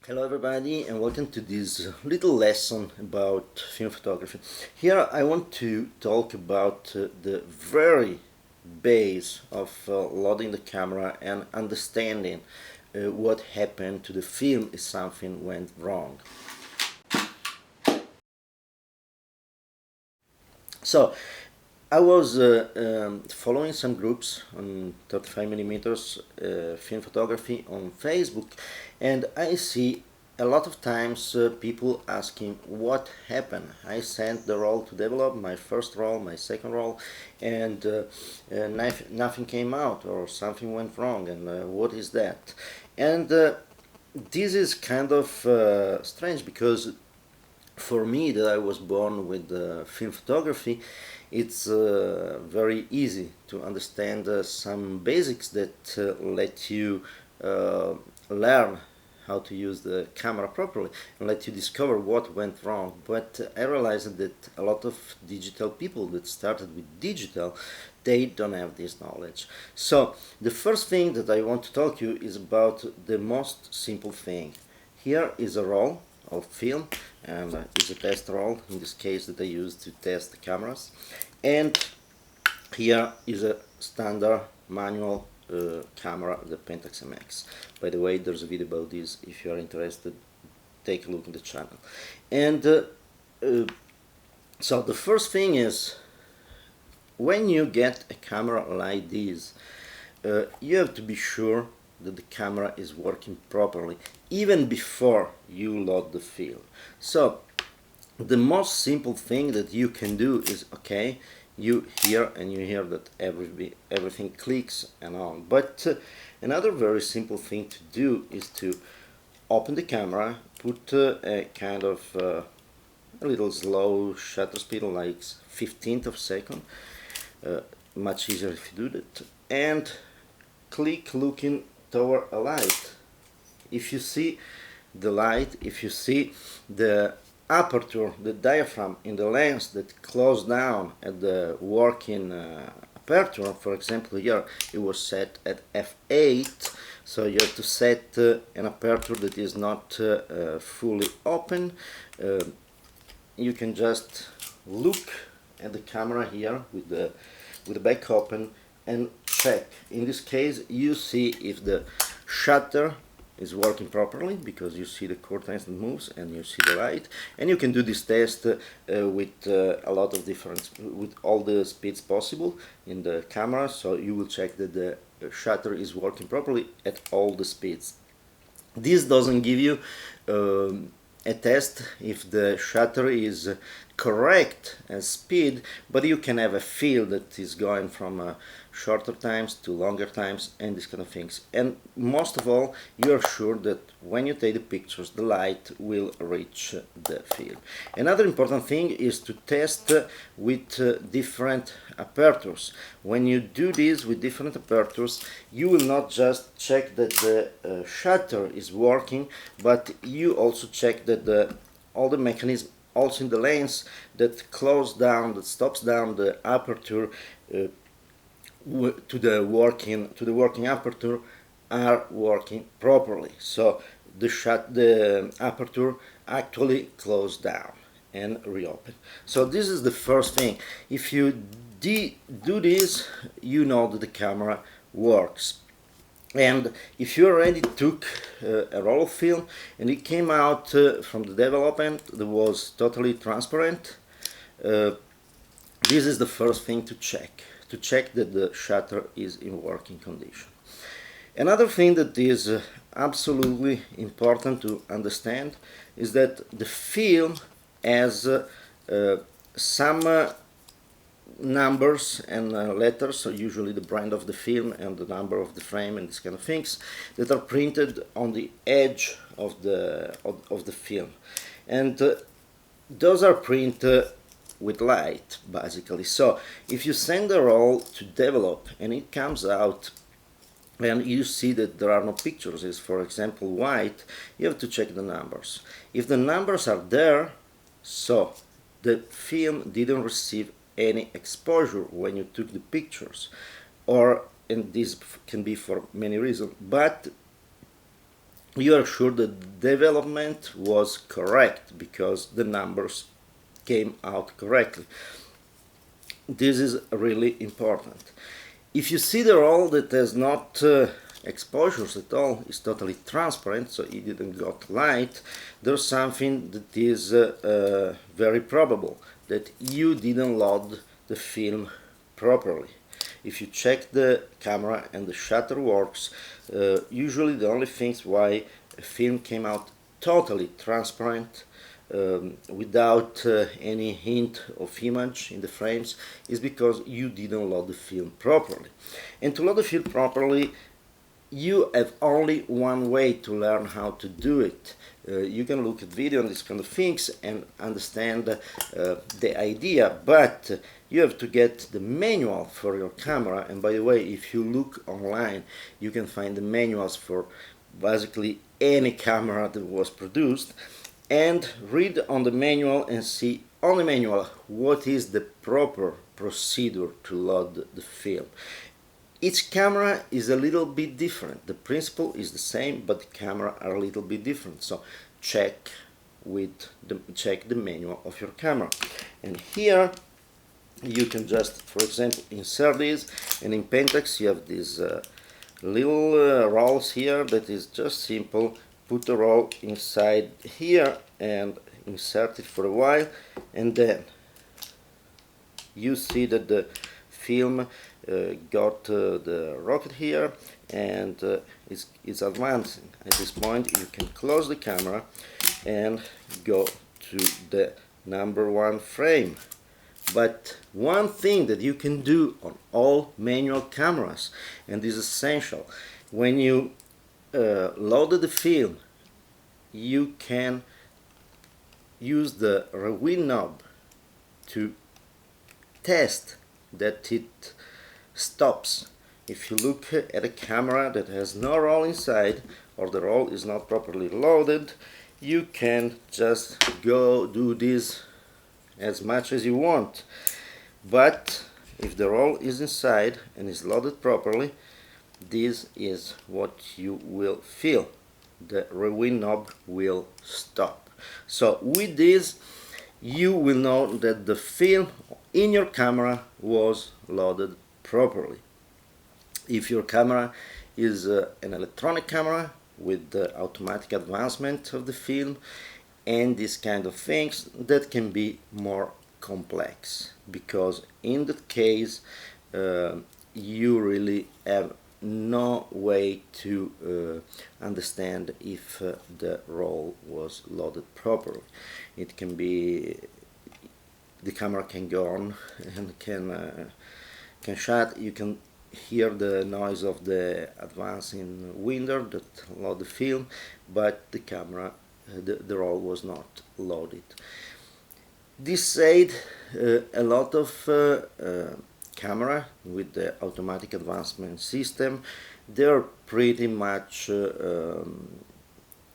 Hello everybody and welcome to this little lesson about film photography. Here I want to talk about the very base of loading the camera and understanding what happened to the film if something went wrong. So I was following some groups on 35 millimeters film photography on Facebook, and I see a lot of times people asking what happened. I sent the roll to develop, my first roll, my second roll, and nothing came out or something went wrong, and what is that? And this is kind of strange because for me that I was born with film photography, it's very easy to understand some basics that let you learn how to use the camera properly and let you discover what went wrong. But I realized that a lot of digital people that started with digital, they don't have this knowledge. So the first thing that I want to talk to you is about the most simple thing. Here is a roll of film, and it's a test roll in this case that I use to test the cameras, and here is a standard manual camera, the Pentax MX. By the way, there's a video about this. If you are interested, take a look in the channel. And so the first thing is, when you get a camera like this, you have to be sure that the camera is working properly even before you load the film. So the most simple thing that you can do is, okay, you hear that everything clicks and on, but another very simple thing to do is to open the camera, put a kind of a little slow shutter speed, like 15th of a second, much easier if you do that, and click looking toward a light. If you see the light, if you see the aperture, the diaphragm in the lens that close down at the working aperture, for example here it was set at f8, so you have to set an aperture that is not fully open. You can just look at the camera here with the back open and check. In this case you see if the shutter is working properly, because you see the curtains that moves and you see the light, and you can do this test with a lot of different, with all the speeds possible in the camera, so you will check that the shutter is working properly at all the speeds. This doesn't give you a test if the shutter is correct as speed, but you can have a feel that is going from shorter times to longer times and these kind of things. And most of all, you are sure that when you take the pictures, the light will reach the film. Another important thing is to test with different apertures. When you do this with different apertures, you will not just check that the shutter is working, but you also check that all the mechanism also in the lens that close down, that stops down the aperture to the working aperture are working properly. So the aperture actually closed down and reopen. So this is the first thing. If you do this, you know that the camera works. And if you already took a roll of film and it came out from the development that was totally transparent, this is the first thing to check that the shutter is in working condition. Another thing that is absolutely important to understand is that the film has some numbers and letters, so usually the brand of the film and the number of the frame and these kind of things, that are printed on the edge of the film, and those are printed with light basically. So if you send a roll to develop and it comes out and you see that there are no pictures, is for example white, you have to check the numbers. If the numbers are there, so the film didn't receive any exposure when you took the pictures, or, and this can be for many reasons, but you are sure that the development was correct because the numbers came out correctly. This is really important. If you see the roll that has not exposures at all, is totally transparent, so it didn't got light, there's something that is very probable, that you didn't load the film properly. If you check the camera and the shutter works, usually the only things why a film came out totally transparent without any hint of image in the frames is because you didn't load the film properly. And to load the film properly, you have only one way to learn how to do it. You can look at video and these kind of things and understand the idea, but you have to get the manual for your camera. And by the way, if you look online, you can find the manuals for basically any camera that was produced, and read on the manual and see on the manual what is the proper procedure to load the film. Each camera is a little bit different. The principle is the same, but the camera are a little bit different. So check the manual of your camera. And here you can just, for example, insert this, and in Pentax you have these little rolls here that is just simple. Put the roll inside here and insert it for a while, and then you see that the film got the rocket here and it's advancing. At this point you can close the camera and go to the #1 frame. But one thing that you can do on all manual cameras, and this is essential, when you loaded the film, you can use the rewind knob to test that it stops. If you look at a camera that has no roll inside, or the roll is not properly loaded, you can just go do this as much as you want. But if the roll is inside and is loaded properly, this is what you will feel. The rewind knob will stop. So with this, you will know that the film in your camera was loaded properly. If your camera is an electronic camera with the automatic advancement of the film and these kind of things, that can be more complex, because in that case you really have no way to understand if the roll was loaded properly. It can be the camera can go on and can shut. You can hear the noise of the advancing window that load the film, but the camera, the roll was not loaded. This said, a lot of camera with the automatic advancement system, they're pretty much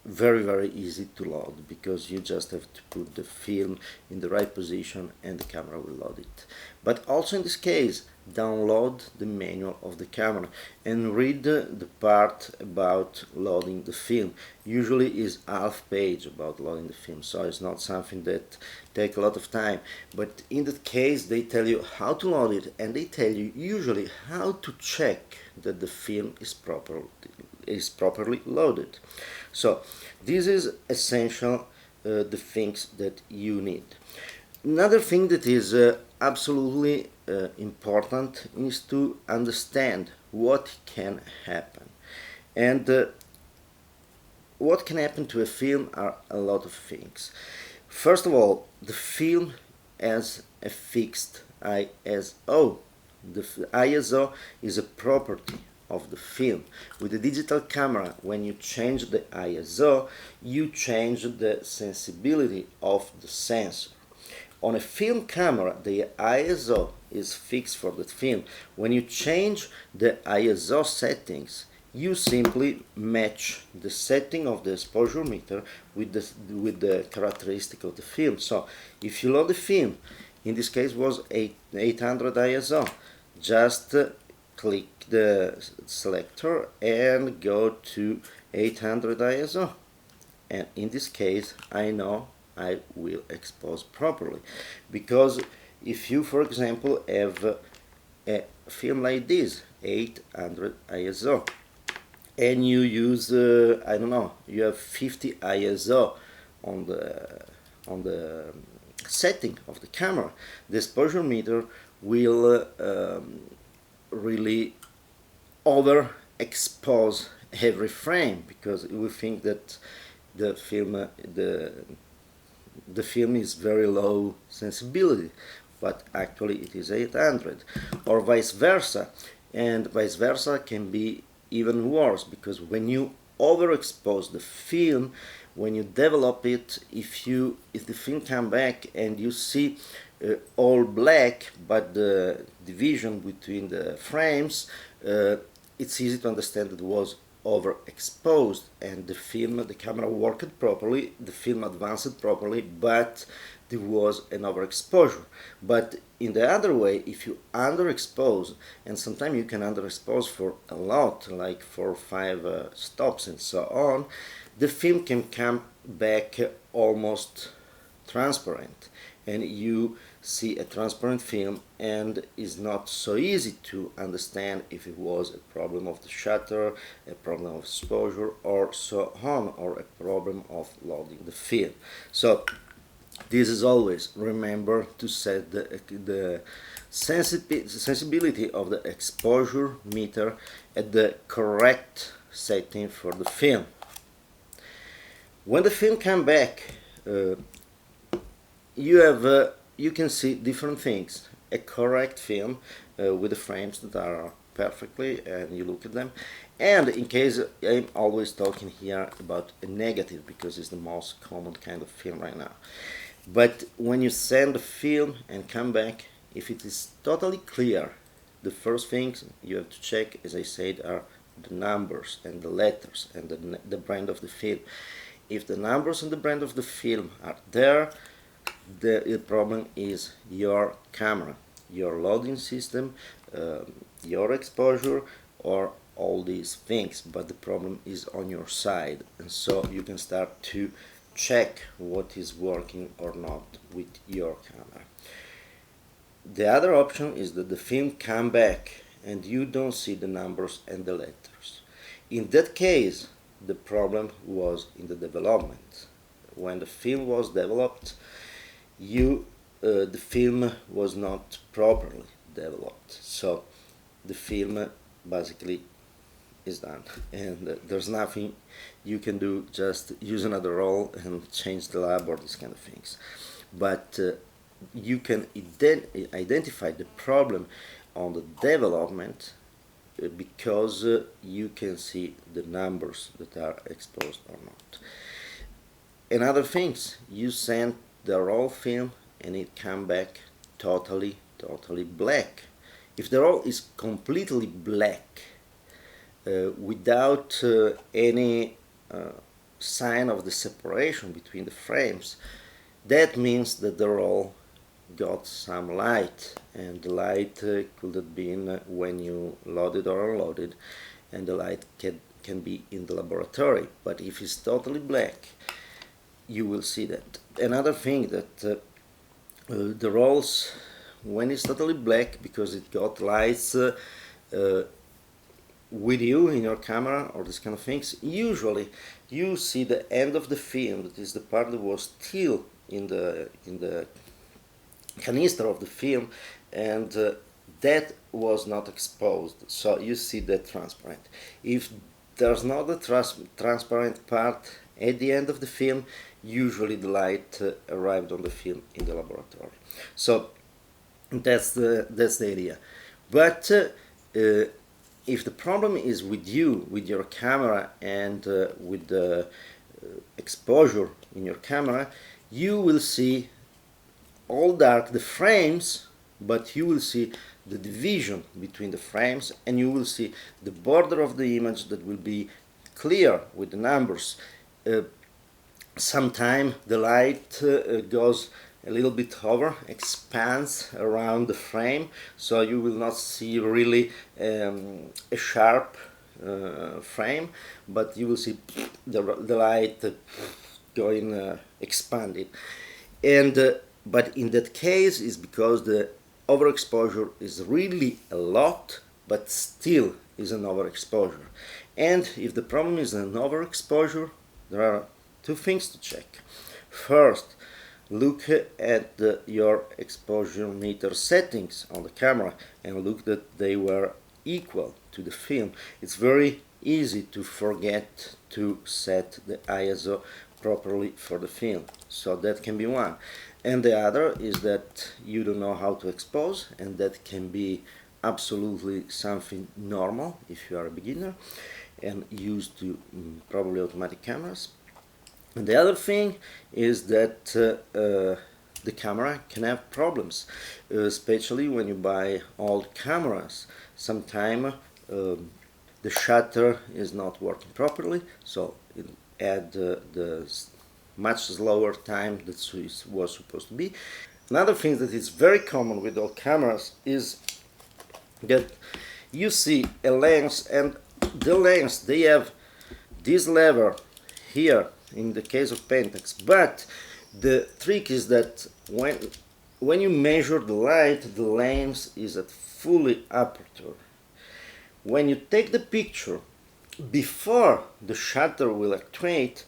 very easy to load, because you just have to put the film in the right position and the camera will load it. But also in this case, download the manual of the camera and read the part about loading the film. Usually is half page about loading the film, so it's not something that take a lot of time. But in that case, they tell you how to load it, and they tell you usually how to check that the film is properly loaded. So this is essential, the things that you need. Another thing that is absolutely important is to understand what can happen. And what can happen to a film are a lot of things. First of all, the film has a fixed ISO. The ISO is a property of the film. With the digital camera, when you change the ISO, you change the sensibility of the sensor. On a film camera, the ISO is fixed for the film. When you change the ISO settings, you simply match the setting of the exposure meter with the characteristic of the film. So if you load the film, in this case was 800 ISO, just click the selector and go to 800 ISO, and in this case I know I will expose properly, because if you, for example, have a film like this, 800 ISO, and you use I don't know, you have 50 ISO on the setting of the camera, the exposure meter will really overexpose every frame, because it will think that the film is very low sensibility, but actually it is 800, or vice versa. And vice versa can be even worse, because when you overexpose the film, when you develop it, if the film come back and you see all black, but the division between the frames, it's easy to understand that it was overexposed, and the camera worked properly, the film advanced properly, but there was an overexposure. But in the other way, if you underexpose, and sometimes you can underexpose for a lot, like 4 or 5 stops and so on, the film can come back almost transparent, and you see a transparent film, and it's not so easy to understand if it was a problem of the shutter, a problem of exposure, or so on, or a problem of loading the film. So this is always, remember to set the sensibility of the exposure meter at the correct setting for the film. When the film comes back, you can see different things. A correct film with the frames that are perfectly, and you look at them. And in case, I'm always talking here about a negative, because it's the most common kind of film right now. But when you send the film and come back, if it is totally clear, the first things you have to check, as I said, are the numbers and the letters and the brand of the film. If the numbers and the brand of the film are there, the problem is your camera, your loading system, your exposure, or all these things, but the problem is on your side, and so you can start to check what is working or not with your camera. The other option is that the film come back and you don't see the numbers and the letters. In that case, the problem was in the development. When the film was developed, the film was not properly developed, so the film basically is done, and there's nothing you can do, just use another roll and change the lab or these kind of things. But you can identify the problem on the development because you can see the numbers that are exposed or not. Another things, you send the raw film and it come back totally black. If the roll is completely black without any sign of the separation between the frames, that means that the roll got some light, and the light could have been when you loaded or unloaded, and the light can be in the laboratory. But if it's totally black, you will see that. Another thing that the rolls, when it's totally black, because it got lights with you in your camera or these kind of things, usually you see the end of the film, that is the part that was still in the canister of the film, and that was not exposed, so you see that transparent. If there's not a transparent part at the end of the film, usually the light arrived on the film in the laboratory. So that's the idea. But if the problem is with you, with your camera, and with the exposure in your camera, you will see all dark the frames, but you will see the division between the frames, and you will see the border of the image that will be clear with the numbers. Sometimes the light goes a little bit over, expands around the frame, so you will not see really a sharp frame, but you will see the light going expanded. And but in that case is because the overexposure is really a lot, but still is an overexposure. And if the problem is an overexposure, there are two things to check. First, look at your exposure meter settings on the camera and look that they were equal to the film. It's very easy to forget to set the ISO properly for the film, so that can be one. And the other is that you don't know how to expose, and that can be absolutely something normal if you are a beginner and used to probably automatic cameras. And the other thing is that the camera can have problems, especially when you buy old cameras. Sometimes the shutter is not working properly, so it add the much slower time that it was supposed to be. Another thing that is very common with all cameras is that you see a lens, and the lens, they have this lever here in the case of Pentax, but the trick is that when you measure the light, the lens is at fully aperture. When you take the picture before the shutter will actuate,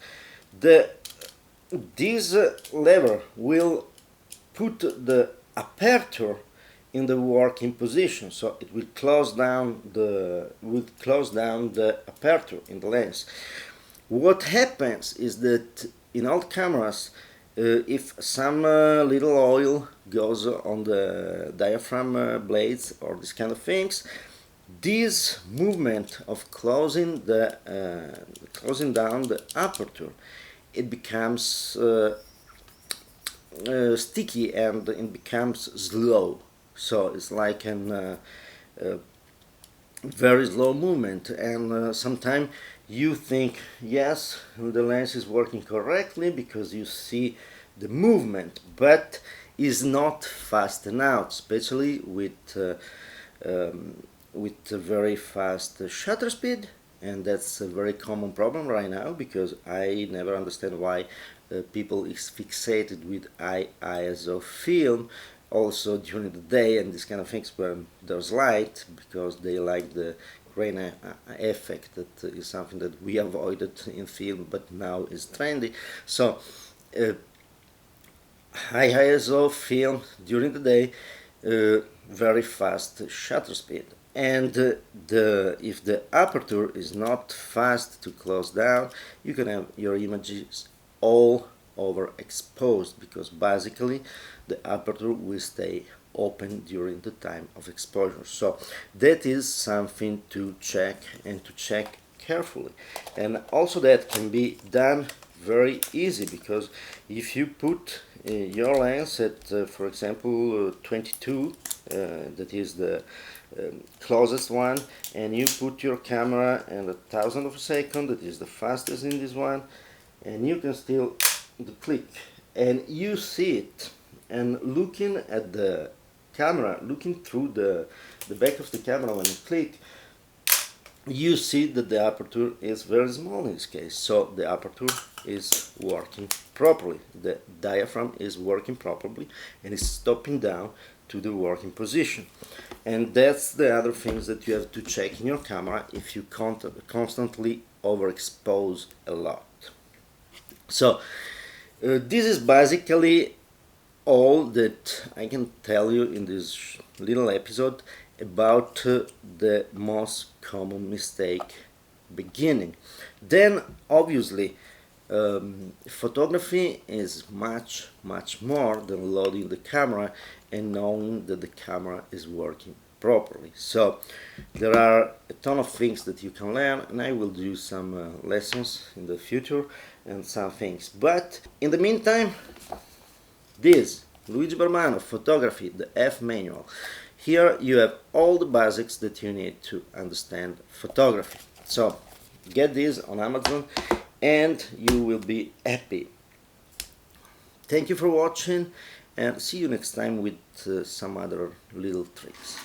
this lever will put the aperture in the working position, so it will close down the aperture in the lens. What happens is that in old cameras, if some little oil goes on the diaphragm blades or these kind of things, this movement of closing down the aperture, it becomes sticky and it becomes slow. So it's like a very slow movement, and sometimes you think yes, the lens is working correctly because you see the movement, but is not fast enough, especially with a very fast shutter speed. And that's a very common problem right now, because I never understand why people is fixated with high ISO film also during the day and these kind of things when there's light, because they like the grain effect. That is something that we avoided in film, but now is trendy. So high ISO film during the day, very fast shutter speed. And if the aperture is not fast to close down, you can have your images all overexposed, because basically the aperture will stay open during the time of exposure. So that is something to check, and to check carefully. And also that can be done very easy, because if you put your lens at for example 22, that is the closest one, and you put your camera at 1,000 of a second, that is the fastest in this one, and you can still click, and you see it, and looking at the camera, looking through the back of the camera when you click, you see that the aperture is very small in this case. So the aperture is working properly, the diaphragm is working properly, and is stopping down to the working position. And that's the other things that you have to check in your camera if you constantly overexpose a lot. So this is basically all that I can tell you in this little episode about the most common mistake beginning. Then obviously photography is much more than loading the camera and knowing that the camera is working properly. So there are a ton of things that you can learn, and I will do some lessons in the future and some things. But in the meantime, this Luigi Barmano Photography, the F manual. Here you have all the basics that you need to understand photography. So get this on Amazon and you will be happy. Thank you for watching, and see you next time with some other little tricks.